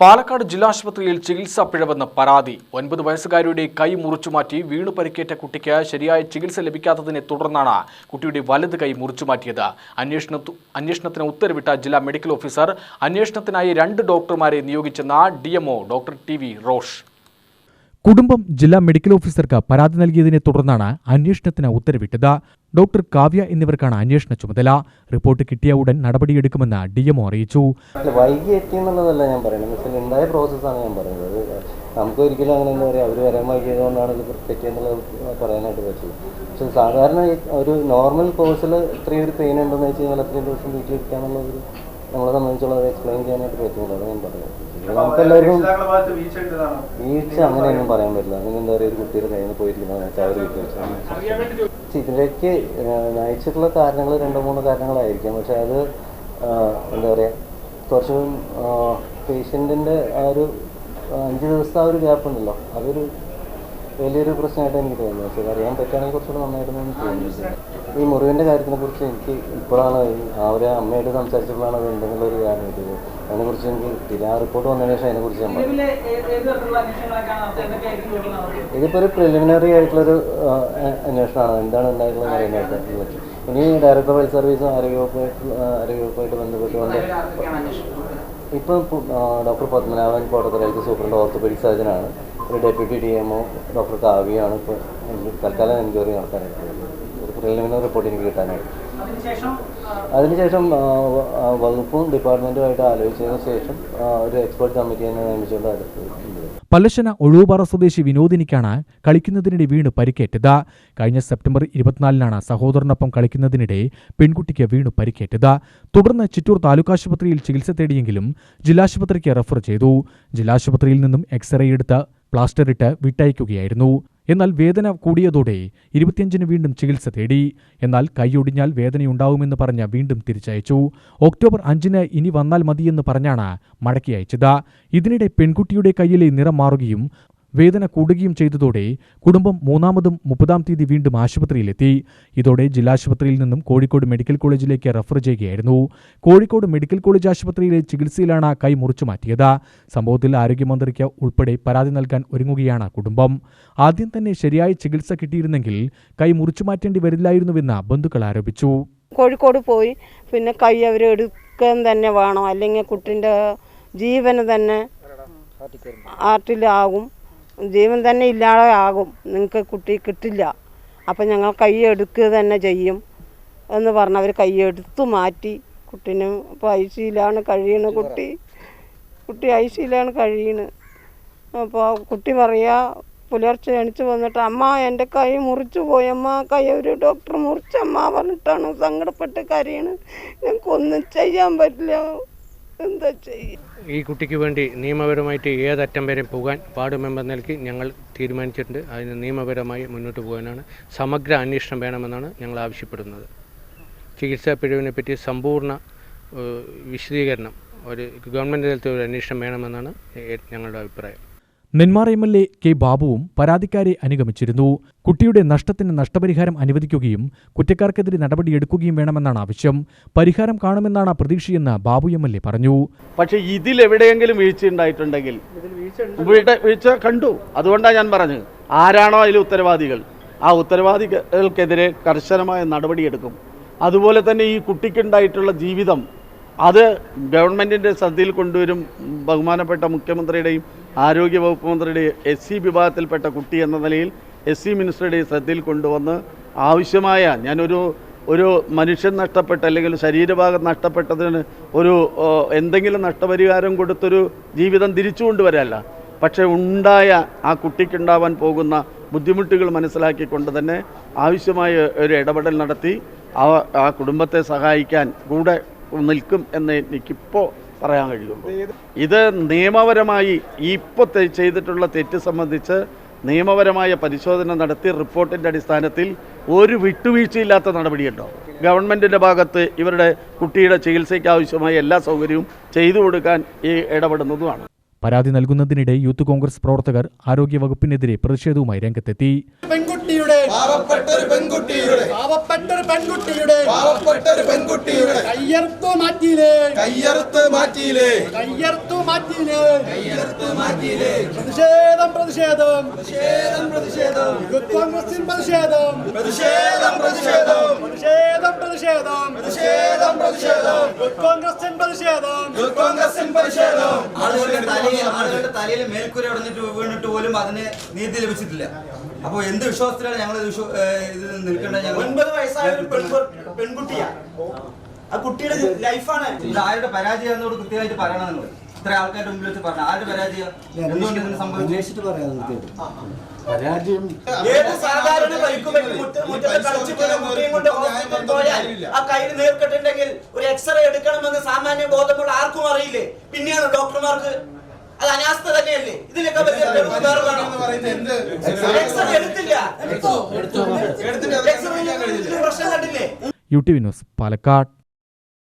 പാലക്കാട് ജില്ലാശുപത്രിയിൽ ചികിത്സാ പിഴവെന്ന പരാതി. 9 വയസ്സുകാരിയുടെ കൈ മുറിച്ചുമാറ്റി വീണു പരിക്കേറ്റ കുട്ടിക്ക് ശരിയായ ചികിത്സ ലഭിക്കാത്തതിനെ തുടർന്നാണ് കുട്ടിയുടെ വലത് കൈ മുറിച്ചുമാറ്റിയത്. അന്വേഷണത്തിന് ഉത്തരവിട്ട ജില്ലാ മെഡിക്കൽ ഓഫീസർ അന്വേഷണത്തിനായി 2 ഡോക്ടർമാരെ നിയോഗിച്ചെന്ന DMO ഡോക്ടർ TV റോഷ്. കുടുംബം ജില്ലാ മെഡിക്കൽ ഓഫീസർക്ക് പരാതി നൽകിയതിനെ തുടർന്നാണ് അന്വേഷണത്തിന് ഉത്തരവിട്ടത്. ഡോക്ടർ കാവ്യ എന്നിവർക്കാണ് അന്വേഷണ ചുമതല. റിപ്പോർട്ട് കിട്ടിയ ഉടൻ നടപടിയെടുക്കുമെന്ന് DMO അറിയിച്ചു. വൈകി എത്തിയെന്നുള്ളതല്ല ഞാൻ പറയുന്നത്, ഉണ്ടായ പ്രോസസ്സാണ് ഞാൻ പറയുന്നത്. നമുക്ക് ഒരിക്കലും അങ്ങനെ എന്താ പറയുക, അവർ വരാൻ വൈകിയതുകൊണ്ടാണ് ഇത് തെറ്റിയെന്നുള്ളത് പറയാനായിട്ട് പറ്റില്ല. പക്ഷെ സാധാരണ ഒരു നോർമൽ കോഴ്സിൽ ഇത്രയും ഒരു പെയിൻ ഉണ്ടെന്ന് വെച്ച് കഴിഞ്ഞാൽ അത്രയും ദിവസം വീട്ടിലിരിക്കാന്നുള്ളത് നമ്മളെ സംബന്ധിച്ചുള്ളത് എക്സ്പ്ലെയിൻ ചെയ്യാനായിട്ട് പറ്റുന്നില്ല. ഞാൻ പറയുന്നത് നമുക്കെല്ലാവർക്കും വീഴ്ച അങ്ങനെയൊന്നും പറയാൻ പറ്റില്ല. അങ്ങനെ എന്താ പറയുക, ഒരു കുട്ടിയുടെ കയ്യിൽ നിന്ന് പോയിരിക്കുന്നതെന്ന് വെച്ചാൽ അവർ വീട്ടിൽ വെച്ചാൽ ഇതിലേക്ക് നയിച്ചിട്ടുള്ള കാരണങ്ങൾ 2-3 കാരണങ്ങളായിരിക്കാം. പക്ഷെ അത് എന്താ പറയുക, കുറച്ചും പേഷ്യൻറ്റിൻ്റെ ആ ഒരു 5 ദിവസത്തെ ആ ഒരു ഗ്യാപ്പ് ഉണ്ടല്ലോ, അതൊരു വലിയൊരു പ്രശ്നമായിട്ട് എനിക്ക് തോന്നുന്നു. പക്ഷേ അറിയാൻ പറ്റുകയാണെങ്കിൽ കുറച്ചുകൂടെ നന്നായിട്ടൊന്നും തോന്നുന്നില്ല. ഈ മുറിവിൻ്റെ കാര്യത്തിനെ കുറിച്ച് എനിക്ക് ഇപ്പോഴാണ് അവരെ അമ്മയോട് സംസാരിച്ചപ്പോഴാണ് അത് ഉണ്ടെന്നുള്ളൊരു കാരണം കിട്ടിയത്. അതിനെക്കുറിച്ച് എനിക്ക് കിട്ടിയില്ല. ആ റിപ്പോർട്ട് വന്നതിന് ശേഷം അതിനെക്കുറിച്ച് ഞാൻ പറയും. ഇതിപ്പോൾ ഒരു പ്രിലിമിനറി ആയിട്ടുള്ളൊരു അന്വേഷണമാണ്. എന്താണ് ഉണ്ടായിട്ടുള്ളത് അറിയാനായിട്ട് പറ്റും. ഇനി ഡയറക്ടർ ഓഫ് ഹെൽത്ത് സർവീസും ആരോഗ്യവകുപ്പായിട്ട് ബന്ധപ്പെട്ടുകൊണ്ട് ഇപ്പം doctor Padmanabhan Kottathara health superintendent orthopaedic സർജനാണ്. ഒരു ഡെപ്യൂട്ടി DMO ഡോക്ടർ കാവ്യാണ് ഇപ്പോൾ തൽക്കാലം എൻക്വയറി നടത്താനായിട്ട് ഒരു പ്രിലിമിനറി റിപ്പോർട്ട് എനിക്ക് കിട്ടാനായിട്ട്. അതിനുശേഷം വകുപ്പും ഡിപ്പാർട്ട്മെൻറ്റുമായിട്ട് ആലോചിച്ചതിന് ശേഷം ഒരു എക്സ്പെർട്ട് കമ്മിറ്റിയെ നിയമിച്ചുകൊണ്ട് അടുത്ത് പല്ലശ്ശന ഒഴുപാറ സ്വദേശി വിനോദിനിക്കാണ് കളിക്കുന്നതിനിടെ വീണ് പരിക്കേറ്റത്. കഴിഞ്ഞ സെപ്റ്റംബർ 24-നാണ് സഹോദരനൊപ്പം കളിക്കുന്നതിനിടെ പെൺകുട്ടിക്ക് വീണു പരിക്കേറ്റത്. തുടർന്ന് ചിറ്റൂർ താലൂക്ക് ആശുപത്രിയിൽ ചികിത്സ തേടിയെങ്കിലും ജില്ലാശുപത്രിക്ക് റഫർ ചെയ്തു. ജില്ലാശുപത്രിയിൽ നിന്നും എക്സ്റേ എടുത്ത് പ്ലാസ്റ്ററിട്ട് വിട്ടയക്കുകയായിരുന്നു. എന്നാൽ വേദന കൂടിയതോടെ 25-ന് വീണ്ടും ചികിത്സ തേടി. എന്നാൽ കൈയൊടിഞ്ഞാൽ വേദനയുണ്ടാവുമെന്ന് പറഞ്ഞ് വീണ്ടും തിരിച്ചയച്ചു. ഒക്ടോബർ 5-ന് ഇനി വന്നാൽ മതിയെന്ന് പറഞ്ഞാണ് മടക്കി അയച്ചത്. ഇതിനിടെ പെൺകുട്ടിയുടെ കൈയിലെ നിറം മാറുകയും വേദന കൂടുകയും ചെയ്തതോടെ കുടുംബം 3-ാമതും 30-ാം തീയതി വീണ്ടും ആശുപത്രിയിലെത്തി. ഇതോടെ ജില്ലാശുപത്രിയിൽ നിന്നും കോഴിക്കോട് മെഡിക്കൽ കോളേജിലേക്ക് റഫർ ചെയ്യുകയായിരുന്നു. കോഴിക്കോട് മെഡിക്കൽ കോളേജ് ആശുപത്രിയിലെ ചികിത്സയിലാണ് കൈ മുറിച്ചു മാറ്റിയത്. സംഭവത്തിൽ ആരോഗ്യമന്ത്രിക്ക് ഉൾപ്പെടെ പരാതി നൽകാൻ ഒരുങ്ങുകയാണ് കുടുംബം. ആദ്യം തന്നെ ശരിയായ ചികിത്സ കിട്ടിയിരുന്നെങ്കിൽ കൈ മുറിച്ചു മാറ്റേണ്ടി വരില്ലായിരുന്നുവെന്ന് ബന്ധുക്കൾ ആരോപിച്ചു. കോഴിക്കോട് പോയി പിന്നെ കൈ അവരെടുക്കാൻ തന്നെ വേണം, അല്ലെങ്കിൽ കുട്ടിൻ്റെ ജീവന് തന്നെ ആർട്ടിലാകും, ജീവൻ തന്നെ ഇല്ലാതെ ആകും, നിങ്ങൾക്ക് കുട്ടി കിട്ടില്ല, അപ്പം ഞങ്ങൾ കൈ എടുക്കുക തന്നെ ചെയ്യും എന്ന് പറഞ്ഞ് അവർ കൈ എടുത്തു മാറ്റി. കുട്ടീനെ ഇപ്പോൾ ICUലാണ് കഴിയുന്നത്. കുട്ടി ICUലാണ് കഴിയുന്നത്. അപ്പോൾ കുട്ടി പറയാ പുലർച്ചെ എണിച്ച് വന്നിട്ട്, അമ്മ എൻ്റെ കൈ മുറിച്ചു പോയി, അമ്മ കൈ ഒരു ഡോക്ടർ മുറിച്ചമ്മ പറഞ്ഞിട്ടാണ് സങ്കടപ്പെട്ട് കരയണ്. ഞങ്ങൾക്കൊന്നും ചെയ്യാൻ പറ്റില്ല, എന്താ ചെയ്യുക? ഈ കുട്ടിക്ക് വേണ്ടി നിയമപരമായിട്ട് ഏതറ്റം വരെ പോകാൻ വാർഡ് നൽകി ഞങ്ങൾ തീരുമാനിച്ചിട്ടുണ്ട്. അതിന് നിയമപരമായി മുന്നോട്ട് പോകാനാണ്. സമഗ്ര അന്വേഷണം വേണമെന്നാണ് ഞങ്ങൾ ആവശ്യപ്പെടുന്നത്. ചികിത്സാ പിഴവിനെ പറ്റി സമ്പൂർണ്ണ വിശദീകരണം ഒരു ഗവൺമെൻറ് തലത്തിൽ ഒരു അന്വേഷണം വേണമെന്നാണ് ഞങ്ങളുടെ അഭിപ്രായം. Nenmara MLA K. ബാബുവും പരാതിക്കാരെ അനുഗമിച്ചിരുന്നു. കുട്ടിയുടെ നഷ്ടത്തിന് നഷ്ടപരിഹാരം അനുവദിക്കുകയും കുറ്റക്കാർക്കെതിരെ നടപടിയെടുക്കുകയും വേണമെന്നാണ് ആവശ്യം. പരിഹാരം കാണുമെന്നാണ് പ്രതീക്ഷയെന്ന് ബാബു MLA പറഞ്ഞു. പക്ഷേ ഇതിലെവിടെയെങ്കിലും വീഴ്ച ഉണ്ടായിട്ടുണ്ടെങ്കിൽ വീഴ്ച കണ്ടു. അതുകൊണ്ടാണ് ഞാൻ പറഞ്ഞത്, ആരാണോ അതിൽ ഉത്തരവാദികൾ, ആ ഉത്തരവാദികൾക്കെതിരെ കർശനമായ നടപടിയെടുക്കും. അതുപോലെ തന്നെ ഈ കുട്ടിക്കുണ്ടായിട്ടുള്ള ജീവിതം അത് ഗവൺമെൻറ്റിൻ്റെ ശ്രദ്ധയിൽ കൊണ്ടുവരും. ബഹുമാനപ്പെട്ട മുഖ്യമന്ത്രിയുടെയും ആരോഗ്യ വകുപ്പ് മന്ത്രിയുടെയും SC വിഭാഗത്തിൽപ്പെട്ട കുട്ടി എന്ന നിലയിൽ SC മിനിസ്റ്ററുടെയും ശ്രദ്ധയിൽ കൊണ്ടുവന്ന് ആവശ്യമായ ഒരു മനുഷ്യൻ നഷ്ടപ്പെട്ട അല്ലെങ്കിൽ ശരീരഭാഗം നഷ്ടപ്പെട്ടതിന് എന്തെങ്കിലും നഷ്ടപരിഹാരം കൊടുത്തൊരു ജീവിതം തിരിച്ചു കൊണ്ടുവരല്ല, പക്ഷേ ഉണ്ടായ ആ കുട്ടിക്കുണ്ടാവാൻ പോകുന്ന ബുദ്ധിമുട്ടുകൾ മനസ്സിലാക്കിക്കൊണ്ട് തന്നെ ആവശ്യമായ ഒരു ഇടപെടൽ നടത്തി ആ കുടുംബത്തെ സഹായിക്കാൻ കൂടെ നിൽക്കും എന്ന് എനിക്കിപ്പോൾ പറയാൻ കഴിയുള്ളൂ. ഇത് നിയമപരമായി ഇപ്പോൾ ചെയ്തിട്ടുള്ള തെറ്റ് സംബന്ധിച്ച് നിയമപരമായ പരിശോധന നടത്തി റിപ്പോർട്ടിൻ്റെ അടിസ്ഥാനത്തിൽ ഒരു വിട്ടുവീഴ്ചയില്ലാത്ത നടപടിയുണ്ടോ. ഗവൺമെൻറ്റിൻ്റെ ഭാഗത്ത് ഇവരുടെ കുട്ടിയുടെ ചികിത്സയ്ക്ക് ആവശ്യമായ എല്ലാ സൗകര്യവും ചെയ്തു കൊടുക്കാൻ ഇടപെടുന്നതുമാണ്. പരാതി നൽകുന്നതിനിടെ യൂത്ത് കോൺഗ്രസ് പ്രവർത്തകർ ആരോഗ്യവകുപ്പിനെതിരെ പ്രതിഷേധവുമായി രംഗത്തെത്തി. കയ്യറുത്തു മാറ്റിയില്ലേ ആളുകളുടെ തലയിൽ മേൽക്കൂര വീണിട്ട് പോലും അതിന് നീതി ലഭിച്ചിട്ടില്ല. അപ്പോൾ എന്ത് വിശ്വാസത്തിലാണ് ഞങ്ങൾ ഇത് നിൽക്കേണ്ടത്? 9 വയസ്സായ ഒരു പെൺകുട്ടിയാ, ആ കുട്ടിയുടെ ലൈഫാണ്. ഇത് ആരുടെ പരാജയം എന്നോട് കൃത്യമായിട്ട് പറയണം. നിങ്ങൾ ഇത്ര ആൾക്കാരുടെ മുമ്പിൽ വെച്ച് പറഞ്ഞു ആരുടെ പരാജയം, എന്തുകൊണ്ട് ഇതിന് സംഭവിച്ചു പറയാം. ഏത് സാധാരണ ആ കയ്യിൽ നീർക്കെട്ടുണ്ടെങ്കിൽ ഒരു എക്സ്റേ എടുക്കണമെന്ന് സാമാന്യ ബോധമുള്ള ആർക്കും അറിയില്ലേ? പിന്നെയാണ് ഡോക്ടർമാർക്ക് അത് അനാസ്ഥ തന്നെയല്ലേ? ഇതിലൊക്കെ എക്സ്റേ എടുത്തില്ല, പ്രശ്നം കണ്ടില്ലേ? UTV news Palakkad.